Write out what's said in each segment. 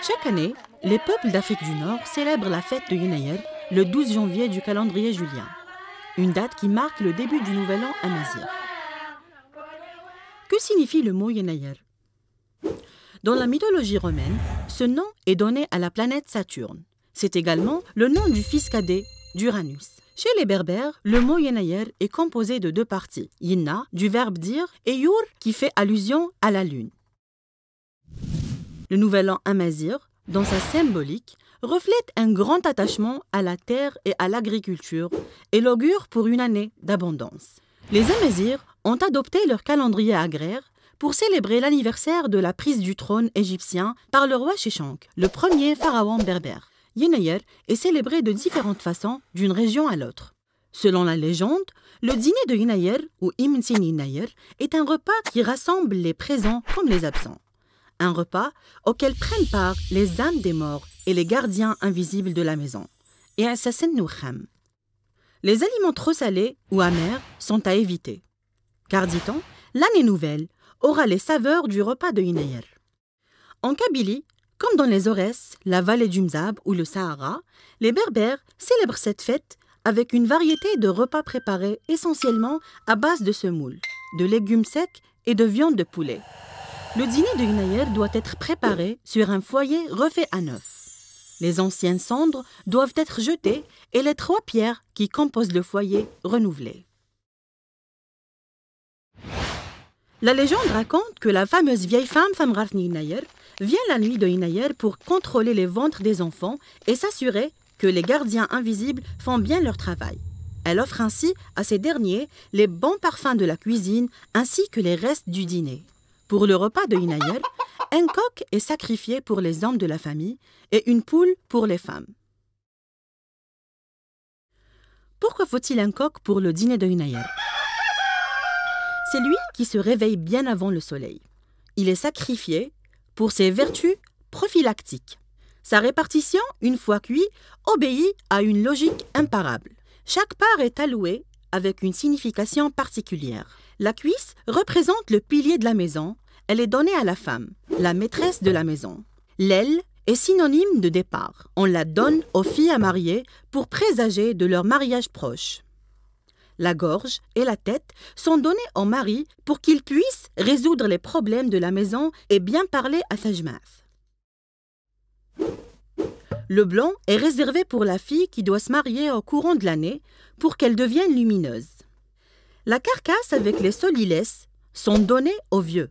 Chaque année, les peuples d'Afrique du Nord célèbrent la fête de Yinayer le 12 janvier du calendrier julien, une date qui marque le début du nouvel an amazigh. Que signifie le mot Yinayer? Dans la mythologie romaine, ce nom est donné à la planète Saturne. C'est également le nom du fils cadet d'Uranus. Chez les Berbères, le mot Yinayer est composé de deux parties, Yinna, du verbe dire, et Yur, qui fait allusion à la lune. Le nouvel an amazigh, dans sa symbolique, reflète un grand attachement à la terre et à l'agriculture et l'augure pour une année d'abondance. Les Amazirs ont adopté leur calendrier agraire pour célébrer l'anniversaire de la prise du trône égyptien par le roi Sheshank, le premier pharaon berbère. Yinayer est célébré de différentes façons d'une région à l'autre. Selon la légende, le dîner de Yinayer ou Imtsin Yinayer est un repas qui rassemble les présents comme les absents. Un repas auquel prennent part les âmes des morts et les gardiens invisibles de la maison. Et Assassin Noukham. Les aliments trop salés ou amers sont à éviter. Car, dit-on, l'année nouvelle aura les saveurs du repas de Yinayer. En Kabylie, comme dans les Aurès, la vallée du Mzab ou le Sahara, les Berbères célèbrent cette fête avec une variété de repas préparés essentiellement à base de semoule, de légumes secs et de viande de poulet. Le dîner de Yinayer doit être préparé sur un foyer refait à neuf. Les anciennes cendres doivent être jetées et les 3 pierres qui composent le foyer renouvelées. La légende raconte que la fameuse vieille femme Famgarth Yinayer vient la nuit de Yinayer pour contrôler les ventres des enfants et s'assurer que les gardiens invisibles font bien leur travail. Elle offre ainsi à ces derniers les bons parfums de la cuisine ainsi que les restes du dîner. Pour le repas de Yinayer, un coq est sacrifié pour les hommes de la famille et une poule pour les femmes. Pourquoi faut-il un coq pour le dîner de Yinayer? C'est lui qui se réveille bien avant le soleil. Il est sacrifié pour ses vertus prophylactiques. Sa répartition, une fois cuit, obéit à une logique imparable. Chaque part est allouée avec une signification particulière. La cuisse représente le pilier de la maison. Elle est donnée à la femme, la maîtresse de la maison. L'aile est synonyme de départ. On la donne aux filles à marier pour présager de leur mariage proche. La gorge et la tête sont données au mari pour qu'il puisse résoudre les problèmes de la maison et bien parler à sa jmaaf. Le blanc est réservé pour la fille qui doit se marier au courant de l'année pour qu'elle devienne lumineuse. La carcasse avec les solilès sont données aux vieux.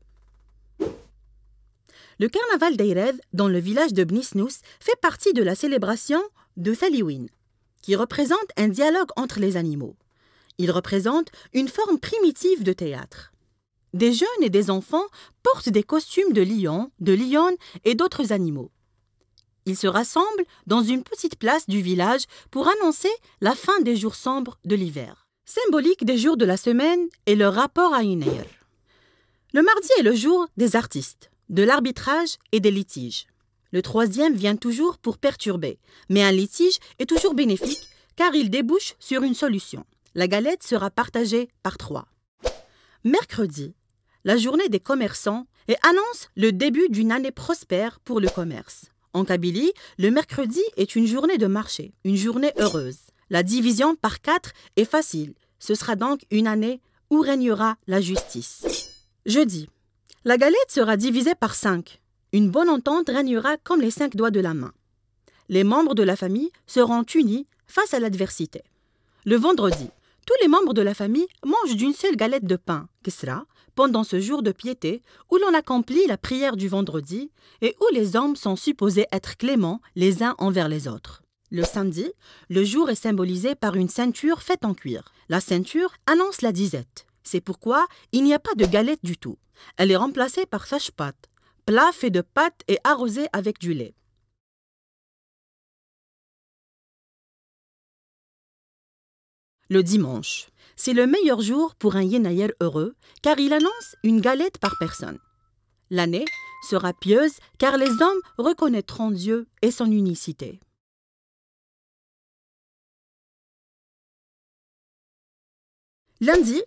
Le carnaval d'Eyrez, dans le village de Bnisnous, fait partie de la célébration de Thaliwin, qui représente un dialogue entre les animaux. Il représente une forme primitive de théâtre. Des jeunes et des enfants portent des costumes de lions, de lionnes et d'autres animaux. Ils se rassemblent dans une petite place du village pour annoncer la fin des jours sombres de l'hiver. Symbolique des jours de la semaine est leur rapport à Yinayer. Le mardi est le jour des artistes, de l'arbitrage et des litiges. Le 3e vient toujours pour perturber, mais un litige est toujours bénéfique car il débouche sur une solution. La galette sera partagée par 3. Mercredi, la journée des commerçants et annonce le début d'une année prospère pour le commerce. En Kabylie, le mercredi est une journée de marché, une journée heureuse. La division par 4 est facile. Ce sera donc une année où régnera la justice. Jeudi, la galette sera divisée par 5. Une bonne entente régnera comme les 5 doigts de la main. Les membres de la famille seront unis face à l'adversité. Le vendredi, tous les membres de la famille mangent d'une seule galette de pain, kisra, pendant ce jour de piété où l'on accomplit la prière du vendredi et où les hommes sont supposés être cléments les uns envers les autres. Le samedi, le jour est symbolisé par une ceinture faite en cuir. La ceinture annonce la disette. C'est pourquoi il n'y a pas de galette du tout. Elle est remplacée par sashpat, plat fait de pâte et arrosé avec du lait. Le dimanche, c'est le meilleur jour pour un Yinayer heureux car il annonce une galette par personne. L'année sera pieuse car les hommes reconnaîtront Dieu et son unicité. Lundi,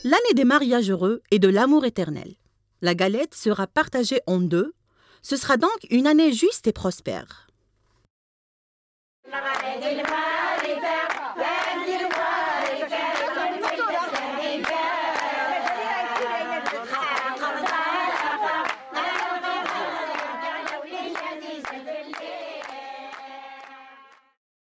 l'année des mariages heureux et de l'amour éternel. La galette sera partagée en 2 Ce sera donc une année juste et prospère.